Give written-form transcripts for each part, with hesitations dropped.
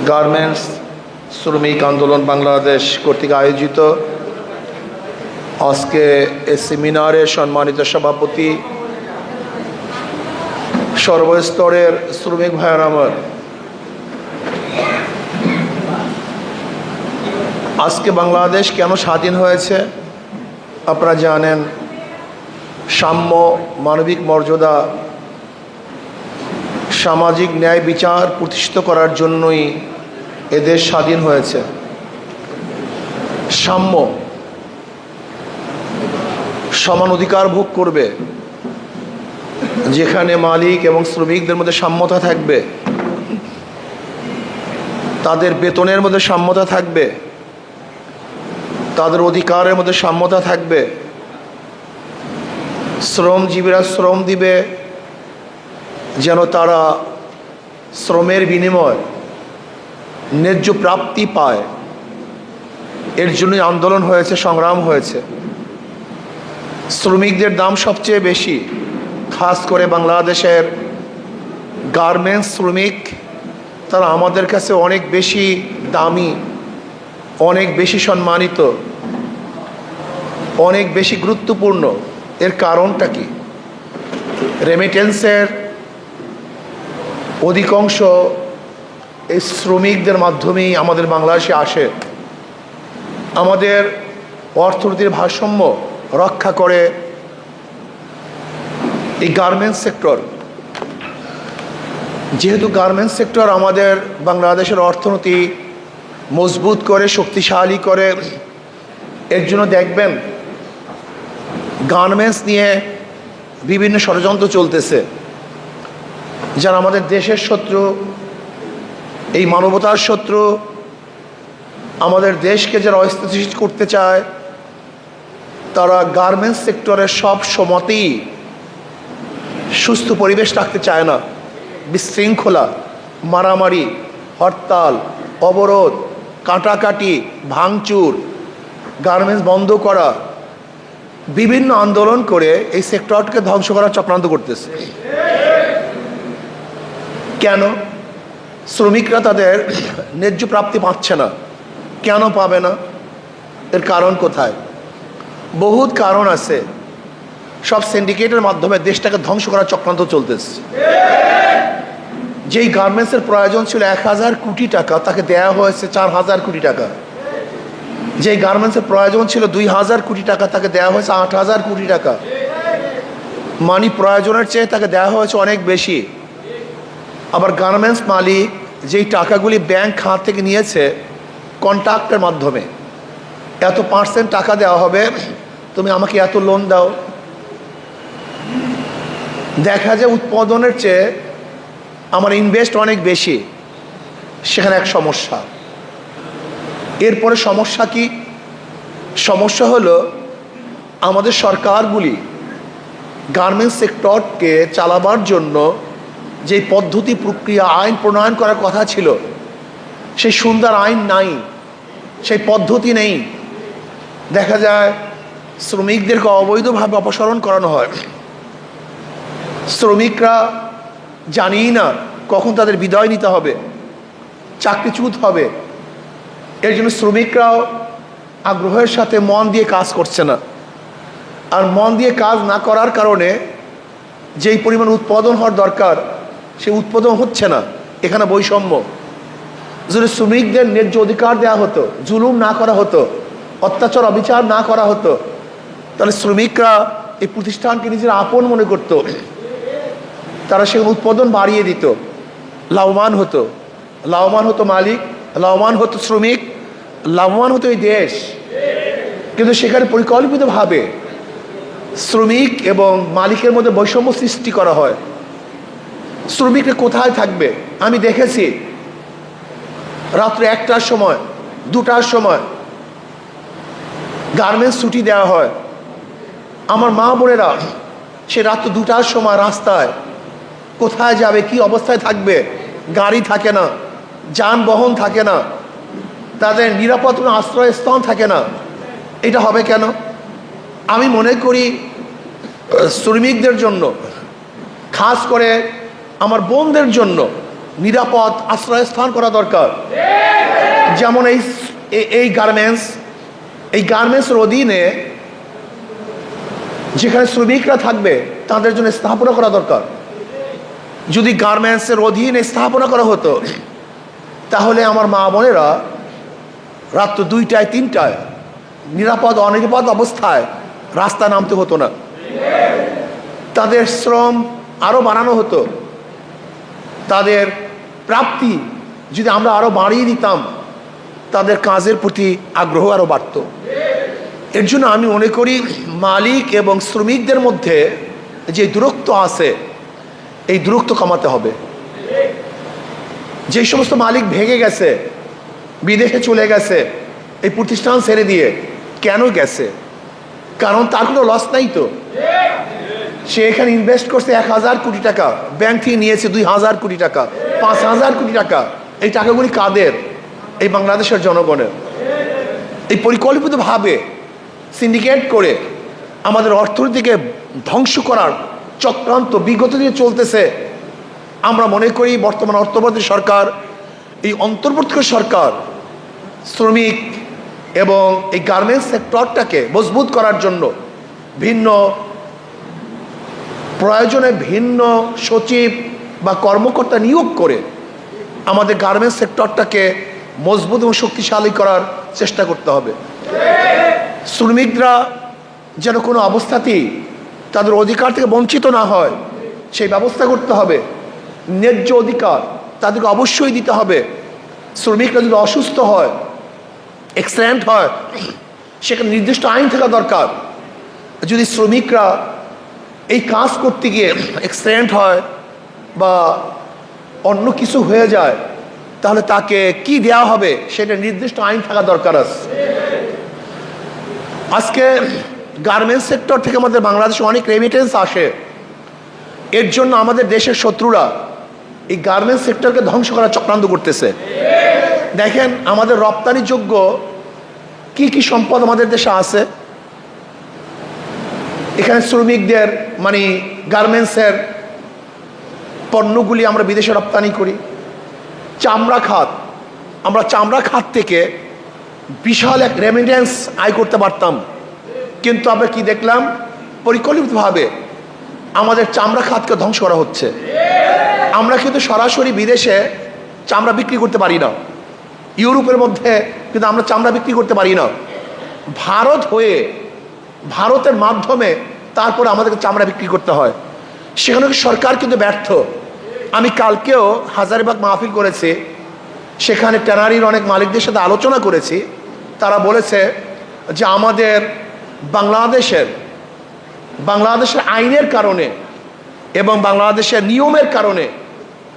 Garments শ্রমিক আন্দোলন বাংলাদেশ কর্তৃক আয়োজিত আজকে এই সেমিনারে সম্মানিত সভাপতি, সর্বস্তরের শ্রমিক ভাইয়ের আমার, আজকে বাংলাদেশ কেন স্বাধীন হয়েছে আপনারা জানেন। সাম্য, মানবিক মর্যাদা, সামাজিক ন্যায় বিচার প্রতিষ্ঠিত করার জন্যই এদেশ স্বাধীন হয়েছে। সাম্য, সমান অধিকার ভোগ করবে, যেখানে মালিক এবং শ্রমিকদের মধ্যে সাম্যতা থাকবে, তাদের বেতনের মধ্যে সাম্যতা থাকবে, তাদের অধিকারের মধ্যে সাম্যতা থাকবে, শ্রমজীবীরা শ্রম দিবে যেন তারা শ্রমের বিনিময় ন্যায্য প্রাপ্তি পায়। এর জন্যই আন্দোলন হয়েছে, সংগ্রাম হয়েছে। শ্রমিকদের দাম সবচেয়ে বেশি, খাস করে বাংলাদেশের গার্মেন্টস শ্রমিক, তারা আমাদের কাছে অনেক বেশি দামি, অনেক বেশি সম্মানিত, অনেক বেশি গুরুত্বপূর্ণ। এর কারণটা কি? রেমিটেন্সের অধিকাংশ এই শ্রমিকদের মাধ্যমেই আমাদের বাংলাদেশে আসে। আমাদের অর্থনীতির ভারসাম্য রক্ষা করে এই গার্মেন্টস সেক্টর। যেহেতু গার্মেন্টস সেক্টর আমাদের বাংলাদেশের অর্থনীতি মজবুত করে, শক্তিশালী করে, এর জন্য দেখবেন গার্মেন্টস নিয়ে বিভিন্ন ষড়যন্ত্র চলতেছে। যারা আমাদের দেশের শত্রু, এই মানবতার শত্রু, আমাদের দেশকে যারা অস্থিতিশীল করতে চায়, তারা গার্মেন্টস সেক্টরের সব সময়তেই সুস্থ পরিবেশ রাখতে চায় না। বিশৃঙ্খলা, মারামারি, হরতাল, অবরোধ, কাটাকাটি, ভাঙচুর, গার্মেন্টস বন্ধ করা, বিভিন্ন আন্দোলন করে এই সেক্টরকে ধ্বংস করার চক্রান্ত করতেছে। কেন? শ্রমিকরা তাদের ন্যায্য প্রাপ্তি পাচ্ছে না। কেন পাবে না? এর কারণ কোথায়? বহুত কারণ আছে। সব সিন্ডিকেটের মাধ্যমে দেশটাকে ধ্বংস করার চক্রান্ত চলতেছে। যেই গার্মেন্টসের প্রয়োজন ছিল 1000 কোটি টাকা, তাকে দেয়া হয়েছে 4000 কোটি টাকা। যেই গার্মেন্টসের প্রয়োজন ছিল 2000 কোটি টাকা, তাকে দেওয়া হয়েছে 8000 কোটি টাকা। মানি প্রয়োজনের চেয়ে তাকে দেওয়া হয়েছে অনেক বেশি। আবার গার্মেন্টস মালিক যেই টাকাগুলি ব্যাংক খাত থেকে নিয়েছে কন্ট্রাক্টের মাধ্যমে, এত % টাকা দেওয়া হবে, তুমি আমাকে এত লোন দাও। দেখা যায় উৎপাদনের চেয়ে আমার ইনভেস্ট অনেক বেশি। সেখানে এক সমস্যা। এরপরে সমস্যা কি? সমস্যা হলো আমাদের সরকারগুলি গার্মেন্টস সেক্টরকে চালাবার জন্য যে পদ্ধতি, প্রক্রিয়া, আইন প্রণয়ন করার কথা ছিল, সেই সুন্দর আইন নাই, সেই পদ্ধতি নেই। দেখা যায় শ্রমিকদেরকে অবৈধভাবে অপসারণ করানো হয়। শ্রমিকরা জানেই না কখন তাদের বিদায় নিতে হবে, চাকরিচ্যুত হবে। এর জন্য শ্রমিকরাও আগ্রহের সাথে মন দিয়ে কাজ করছে না। আর মন দিয়ে কাজ না করার কারণে যেই পরিমাণ উৎপাদন হওয়ার দরকার, সে উৎপাদন হচ্ছে না। এখানে বৈষম্য। যদি শ্রমিকদের ন্যায্য অধিকার দেওয়া হতো, জুলুম না করা হতো, অত্যাচার অবিচার না করা হতো, তাহলে শ্রমিকরা এই প্রতিষ্ঠানকে নিজের আপন মনে করত। তারা সেখানে উৎপাদন বাড়িয়ে দিত, লাভবান হতো। লাভবান হতো মালিক, লাভবান হতো শ্রমিক, লাভবান হতো এই দেশ। কিন্তু সেখানে পরিকল্পিতভাবে শ্রমিক এবং মালিকের মধ্যে বৈষম্য সৃষ্টি করা হয়। শ্রমিকরা কোথায় থাকবে? আমি দেখেছি রাত্রে 1টার সময়, 2টার সময় গার্মেন্টস ছুটি দেওয়া হয়। আমার মা বোনেরা সে রাত্র 2টার সময় রাস্তায় কোথায় যাবে, কি অবস্থায় থাকবে? গাড়ি থাকে না, যানবাহন থাকে না, তাদের নিরাপদ কোনো আশ্রয়স্থান থাকে না। এটা হবে কেন? আমি মনে করি শ্রমিকদের জন্য, খাস করে আমার বোনদের জন্য নিরাপদ আশ্রয়স্থান করা দরকার। যেমন এই গার্মেন্টসের অধীনে যেখানে শ্রমিকরা থাকবে তাদের জন্য স্থাপনা করা দরকার। যদি গার্মেন্টসের অধীনে স্থাপনা করা হতো তাহলে আমার মা বোনেরা রাত্র 2টায় 3টায় অনিরাপদ অবস্থায় রাস্তা নামতে হতো না। তাদের শ্রম আরও বাড়ানো হতো, তাদের প্রাপ্তি যদি আমরা আরও বাড়িয়ে দিতাম তাদের কাজের প্রতি আগ্রহ আরও বাড়ত। এর জন্য আমি মনে করি মালিক এবং শ্রমিকদের মধ্যে যে দূরত্ব আছে এই দূরত্ব কমাতে হবে। যে সমস্ত মালিক ভেঙে গেছে, বিদেশে চলে গেছে এই প্রতিষ্ঠান ছেড়ে দিয়ে, কেন গেছে? কারণ তার কোনো লস নাই তো। সে এখানে ইনভেস্ট করছে 1000 কোটি টাকা, ব্যাংক থেকে নিয়েছে 2000 কোটি টাকা, 5000 কোটি টাকা। এই টাকাগুলি কাদের? এই বাংলাদেশের জনগণের। এই পরিকল্পিতভাবে সিন্ডিকেট করে আমাদের অর্থনীতিকে ধ্বংস করার চক্রান্ত বিগত দিনে চলতেছে। আমরা মনে করি বর্তমান অর্থবর্তী সরকার, এই অন্তর্বর্তীকালীন সরকার শ্রমিক এবং এই গার্মেন্টস সেক্টরটাকে মজবুত করার জন্য প্রয়োজনে ভিন্ন সচিব বা কর্মকর্তা নিয়োগ করে আমাদের গার্মেন্টস সেক্টরটাকে মজবুত এবং শক্তিশালী করার চেষ্টা করতে হবে। শ্রমিকরা যেন কোনো অবস্থাতেই তাদের অধিকার থেকে বঞ্চিত না হয় সেই ব্যবস্থা করতে হবে। ন্যায্য অধিকার তাদেরকে অবশ্যই দিতে হবে। শ্রমিকরা যদি অসুস্থ হয়, অ্যাক্সিডেন্ট হয়, সেখানে নির্দিষ্ট আইন থাকা দরকার। যদি শ্রমিকরা এই কাজ করতে গিয়ে অ্যাক্সিডেন্ট হয় বা অন্য কিছু হয়ে যায় তাহলে তাকে কি দেওয়া হবে সেটা নির্দিষ্ট আইন থাকা দরকার আছে। আজকে গার্মেন্টস সেক্টর থেকে আমাদের বাংলাদেশে অনেক রেমিটেন্স আসে। এর জন্য আমাদের দেশের শত্রুরা এই গার্মেন্টস সেক্টরকে ধ্বংস করার চক্রান্ত করতেছে। দেখেন আমাদের রপ্তানিযোগ্য কি কি সম্পদ আমাদের দেশে আছে। এখানে শ্রমিকদের গার্মেন্টসের পণ্যগুলি আমরা বিদেশে রপ্তানি করি। চামড়া খাত, আমরা চামড়া খাত থেকে বিশাল এক রেমিটেন্স আয় করতে পারতাম, কিন্তু আমরা কি দেখলাম? পরিকল্পিতভাবে আমাদের চামড়া খাতকে ধ্বংস করা হচ্ছে। আমরা কিন্তু সরাসরি বিদেশে চামড়া বিক্রি করতে পারি না। ইউরোপের মধ্যে কিন্তু আমরা চামড়া বিক্রি করতে পারি না। ভারত হয়ে, ভারতের মাধ্যমে তারপরে আমাদেরকে চামড়া বিক্রি করতে হয়। সেখানে সরকার কিন্তু ব্যর্থ। আমি কালকেও হাজারীবাগ মাহফিল করেছি, সেখানে ট্যানারির অনেক মালিকদের সাথে আলোচনা করেছি। তারা বলেছে যে আমাদের বাংলাদেশের আইনের কারণে এবং বাংলাদেশের নিয়মের কারণে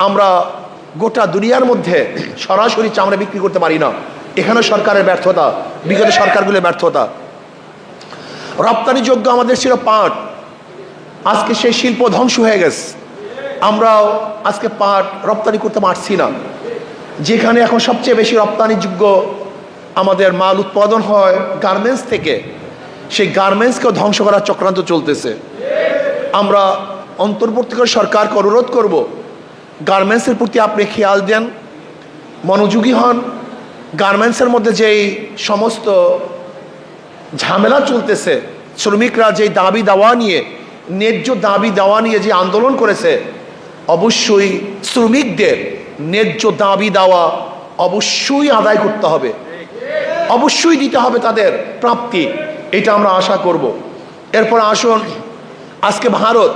আমরা গোটা দুনিয়ার মধ্যে সরাসরি চামড়া বিক্রি করতে পারি না। এখানে সরকারের ব্যর্থতা, বিগত সরকারগুলোর ব্যর্থতা। রপ্তানিযোগ্য আমাদের ছিল পাট, আজকে সেই শিল্প ধ্বংস হয়ে গেছে। আমরাও আজকে পাট রপ্তানি করতে পারছি না। যেখানে এখন সবচেয়ে বেশি রপ্তানিযোগ্য আমাদের মাল উৎপাদন হয় গার্মেন্টস থেকে, সেই গার্মেন্টসকেও ধ্বংস করার চক্রান্ত চলতেছে। আমরা অন্তর্বর্তীকালীন সরকারকে অনুরোধ করব, গার্মেন্টসের প্রতি আপনি খেয়াল দেন, মনোযোগী হন। গার্মেন্টসের মধ্যে যেই সমস্ত ঝামেলা চলতেছে, শ্রমিকরা যেই দাবি দাওয়া নিয়ে, ন্যায্য দাবি দাওয়া নিয়ে যে আন্দোলন করেছে, অবশ্যই শ্রমিকদের ন্যায্য দাবি দাওয়া অবশ্যই আদায় করতে হবে, অবশ্যই দিতে হবে তাদের প্রাপ্তি। এটা আমরা আশা করব। এরপর আসুন, আজকে ভারত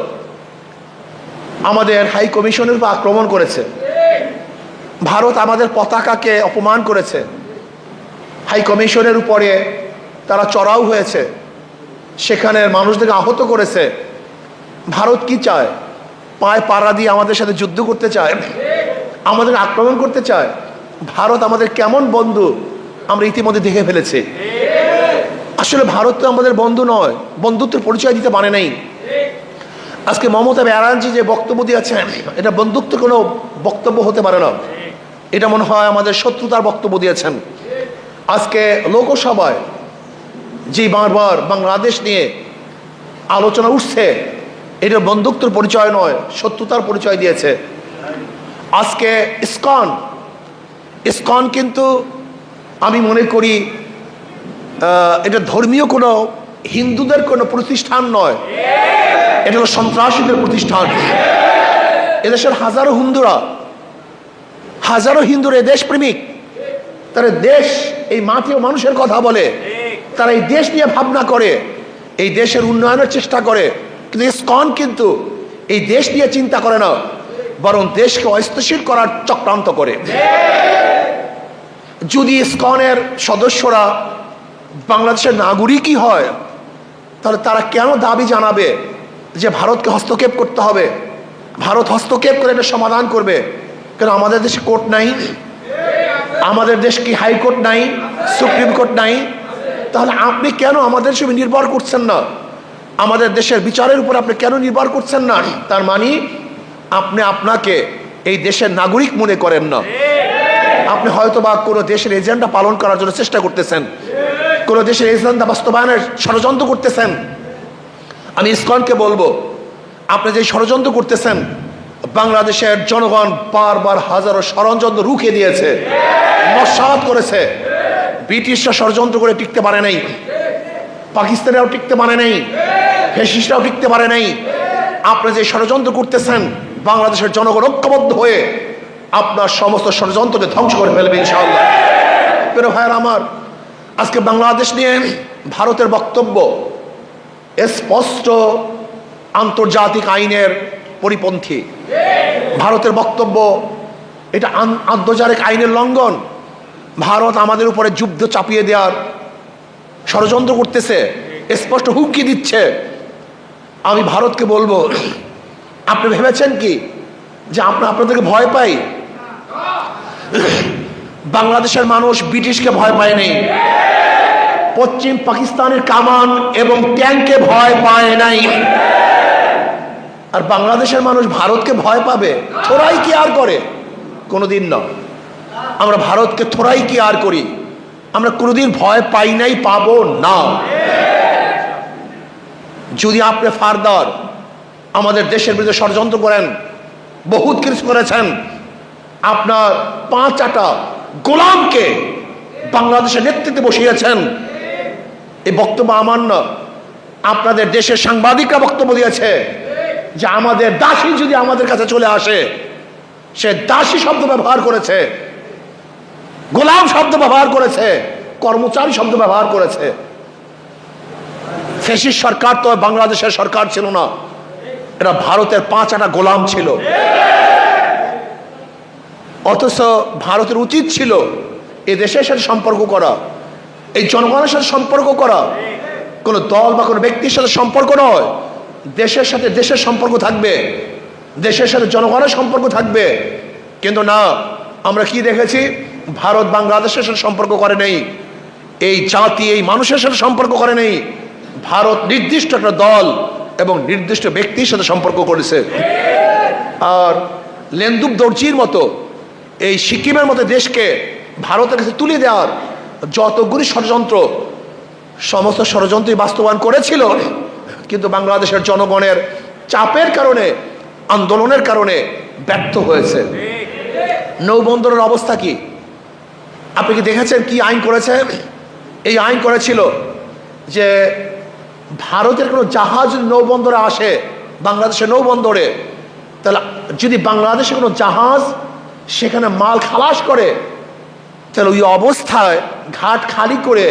আমাদের হাই কমিশনের উপর আক্রমণ করেছে। ভারত আমাদের পতাকাকে অপমান করেছে। হাই কমিশনের উপরে তারা চড়াও হয়েছে, সেখানের মানুষদেরকে আহত করেছে। ভারত কি চায়? পায়ে পাড়া দিয়ে আমাদের সাথে যুদ্ধ করতে চায়, আমাদের আক্রমণ করতে চায়। ভারত আমাদের কেমন বন্ধু আমরা ইতিমধ্যে দেখে ফেলেছি। আসলে ভারত তো আমাদের বন্ধু নয়, বন্ধুত্বের পরিচয় দিতে পারে নাই। আজকে মমতা ব্যানার্জি যে বক্তব্য দিয়েছেন, এটা বন্ধুত্ব কোনো বক্তব্য হতে পারে না। এটা মনে হয় আমাদের শত্রুতার বক্তব্য দিয়েছেন। আজকে লোকসভায় যে বারবার বাংলাদেশ নিয়ে আলোচনা উঠছে, এটা বন্ধুত্বের পরিচয় নয়, শত্রুতার পরিচয় দিয়েছে। আজকে ইসকন কিন্তু আমি মনে করি এটা ধর্মীয় কোনো হিন্দুদের কোনো প্রতিষ্ঠান নয়, এটা হলো সন্ত্রাসীদের প্রতিষ্ঠান। এদেশের হাজারো হিন্দুরা দেশ প্রেমিক, তারা দেশ, এই মাটি ও মানুষের কথা বলে, তারা এই দেশ নিয়ে ভাবনা করে, এই দেশের উন্নয়নের চেষ্টা করে। কিন্তু ইসকন কিন্তু এই দেশ নিয়ে চিন্তা করে না, বরং দেশকে অস্থিতিশীল করার চক্রান্ত করে। যদি ইসকনের সদস্যরা বাংলাদেশের নাগরিকই হয়, তাহলে তারা কেন দাবি জানাবে যে ভারতকে হস্তক্ষেপ করতে হবে, ভারত হস্তক্ষেপ করে এটা সমাধান করবে? কেন আমাদের দেশে কোর্ট নাই? আমাদের দেশ কি হাইকোর্ট নাই, সুপ্রিম কোর্ট নাই? তাহলে আপনি কেন আমাদের সঙ্গে নির্ভর করছেন না? আমাদের দেশের বিচারের উপর আপনি কেন নির্ভর করছেন না? তার মানে আপনি আপনাকে এই দেশের নাগরিক মনে করেন না। আপনি হয়তো বা কোনো দেশের এজেন্ডা পালন করার জন্য চেষ্টা করতেছেন, কোনো দেশের এজেন্ডা বাস্তবায়নের ষড়যন্ত্র করতেছেন। আমি ইসকনকে বলবো, আপনি যে ষড়যন্ত্র করতেছেন, বাংলাদেশের জনগণ বারবার হাজারো ষড়যন্ত্র রুখে দিয়েছে, নস্যাৎ করেছে। ব্রিটিশরা ষড়যন্ত্র করে টিকতে পারে নাই, পাকিস্তানেও টিকতে পারে নাই, ফ্যাসিস্টরাও টিকতে পারে নাই। আপনি যে ষড়যন্ত্র করতেছেন, বাংলাদেশের জনগণ ঐক্যবদ্ধ হয়ে আপনার সমস্ত ষড়যন্ত্রকে ধ্বংস করে ফেলবে ইনশাআল্লাহ। প্রিয় ভাইয়েরা আমার, আজকে বাংলাদেশ নিয়ে ভারতের বক্তব্য স্পষ্ট আন্তর্জাতিক আইনের পরিপন্থী। ভারতের বক্তব্য এটা আন্তর্জাতিক আইনের লঙ্ঘন। ভারত আমাদের উপরে যুদ্ধ চাপিয়ে দেওয়ার ষড়যন্ত্র করতেছে, স্পষ্ট হুমকি দিচ্ছে। আমি ভারতকে বলবো, আপনি ভেবেছেন কি যে আপনাদেরকে ভয় পাই? বাংলাদেশের মানুষ ব্রিটিশকে ভয় পায় নাই, পশ্চিম পাকিস্তানের কামান এবং ট্যাঙ্কে ভয় পায় নাই। আর বাংলাদেশের মানুষ ভারতকে ভয় পাবে? থোড়াই কি আর করে? কোনোদিন না। আমরা ভারতকে থোড়াই কি আর করি? আমরা কোনোদিন ভয় পাই নাই, পাবো না। যদি আপনি ফারদার আমাদের দেশের বিরুদ্ধে ষড়যন্ত্র করেন, বহুত কিছু করেছেন, আপনার 5-8টা গোলামকে বাংলাদেশের নেতৃত্বে বসিয়েছেন, এই বক্তব্য আমার না, আপনাদের দেশের সাংবাদিকরা বক্তব্য দিয়েছে যে আমাদের দাসী যদি আমাদের কাছে চলে আসে, সে দাসী শব্দ ব্যবহার করেছে, গোলাম শব্দ ব্যবহার করেছে, কর্মচারী শব্দ ব্যবহার করেছে। ফ্যাসিস্ট সরকার তো বাংলাদেশের সরকার ছিল না, এটা ভারতের 5-8টা গোলাম ছিল। অথচ ভারতের উচিত ছিল এই দেশের সাথে সম্পর্ক করা, এই জনগণের সাথে সম্পর্ক করা। কোনো দল বা কোনো ব্যক্তির সাথে সম্পর্ক নয়, দেশের সাথে দেশের সম্পর্ক থাকবে, দেশের সাথে জনগণের সম্পর্ক থাকবে। কিন্তু না, আমরা কি দেখেছি? ভারত বাংলাদেশের সাথে সম্পর্ক করে নেই, এই জাতি এই মানুষের সাথে সম্পর্ক করে নেই। ভারত নির্দিষ্ট একটা দল এবং নির্দিষ্ট ব্যক্তির সাথে সম্পর্ক করেছে। আর লেন্দুব দর্জির মতো এই সিকিমের মতো দেশকে ভারতের কাছে তুলে দেওয়ার যতগুলি ষড়যন্ত্র, সমস্ত ষড়যন্ত্রই বাস্তবায়ন করেছিল, কিন্তু বাংলাদেশের জনগণের চাপের কারণে, আন্দোলনের কারণে ব্যর্থ হয়েছে। নৌবন্দরের অবস্থা কি আপনি কি দেখেছেন? কি আইন করেছে? এই আইন করেছিল যে ভারতের কোনো জাহাজ যদি নৌবন্দরে আসে, বাংলাদেশের নৌবন্দরে, তাহলে যদি বাংলাদেশে কোনো জাহাজ সেখানে মাল খালাস করে, তাহলে ওই অবস্থায় ঘাট খালি করে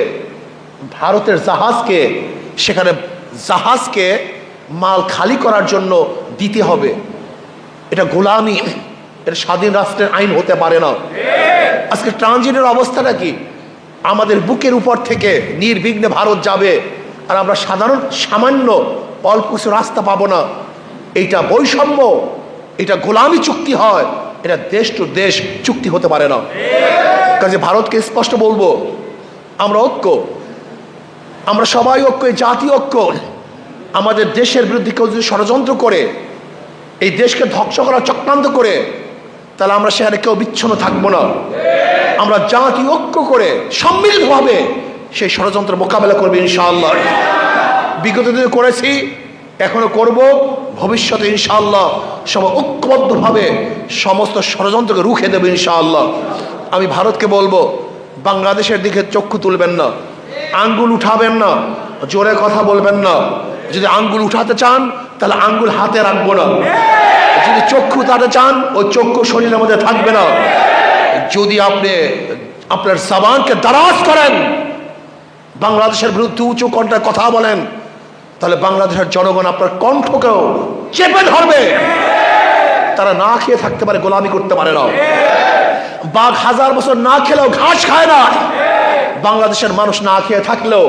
ভারতের জাহাজকে, সেখানে জাহাজকে মাল খালি করার জন্য দিতে হবে। এটা গোলামি, এটা স্বাধীন রাষ্ট্রের আইন হতে পারে না। আজকে ট্রানজিটের অবস্থাটা কি? আমাদের বুকের উপর থেকে নির্বিঘ্নে ভারত যাবে, আর আমরা সামান্য অল্প কিছু রাস্তা পাবো না। এইটা বৈষম্য, এটা গোলামি চুক্তি হয়, এটা দেশ টু দেশ চুক্তি হতে পারে না। কাজে ভারতকে স্পষ্ট বলবো, আমরা ঐক্য, আমরা সবাই ঐক্য, জাতীয় ঐক্য। আমাদের দেশের বিরুদ্ধে কেউ যদি ষড়যন্ত্র করে, এই দেশকে ধ্বংস করার চক্রান্ত করে, তাহলে আমরা সেখানে কেউ বিচ্ছিন্ন থাকবো না। আমরা জাতীয় ঐক্য করে সম্মিলিতভাবে সেই ষড়যন্ত্র মোকাবেলা করবে ইনশাআল্লাহ। বিগত দিনে করেছি, এখনো করব, ভবিষ্যতে ইনশাআল্লাহ সবাই ঐক্যবদ্ধভাবে সমস্ত ষড়যন্ত্রকে রুখে দেবে ইনশাআল্লাহ। আমি ভারতকে বলবো, বাংলাদেশের দিকে চক্ষু তুলবেন না, আঙ্গুল উঠাবেন না, জোরে কথা বলবেন না। যদি আঙ্গুল উঠাতে চান তাহলে আঙ্গুল হাতে রাখবো না। যদি চক্ষু উঠাতে চান ওই চক্ষু শরীরের মধ্যে থাকবে না। যদি আপনি আপনার জবানকে দারাজ করেন, বাংলাদেশের বিরুদ্ধে উঁচু কণ্ঠে কথা বলেন, তাহলে বাংলাদেশের জনগণ আপনার কণ্ঠকেও চেপে ধরবে। তারা না খেয়ে থাকতে পারে, গোলামি করতে পারে না। বাঘ 1000 বছর না খেলেও ঘাস খায় না। বাংলাদেশের মানুষ না খেয়ে থাকলেও,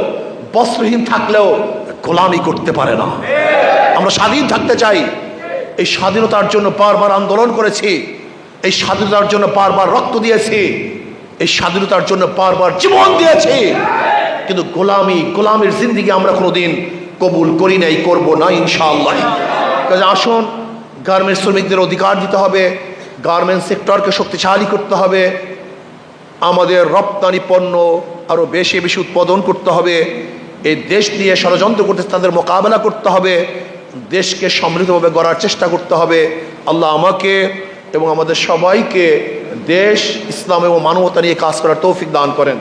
বস্ত্রহীন থাকলেও গোলামি করতে পারে না। আমরা স্বাধীন থাকতে চাই। এই স্বাধীনতার জন্য বারবার আন্দোলন করেছি, এই স্বাধীনতার জন্য বারবার রক্ত দিয়েছি, এই স্বাধীনতার জন্য বারবার জীবন দিয়েছি। কিন্তু গোলামির জিন্দেগি আমরা কোনোদিন কবুল করি নাই, করবো না ইনশাআল্লাহ। কাজে আসুন, গার্মেন্টস শ্রমিকদের অধিকার দিতে হবে, গার্মেন্টস সেক্টরকে শক্তিশালী করতে হবে, আমাদের রপ্তানি পণ্য আরও বেশি বেশি উৎপাদন করতে হবে। এই দেশ নিয়ে ষড়যন্ত্র করতে তাদের মোকাবেলা করতে হবে, দেশকে সমৃদ্ধভাবে গড়ার চেষ্টা করতে হবে। আল্লাহ আমাকে এবং আমাদের সবাইকে দেশ, ইসলাম এবং মানবতা নিয়ে কাজ করার তৌফিক দান করেন।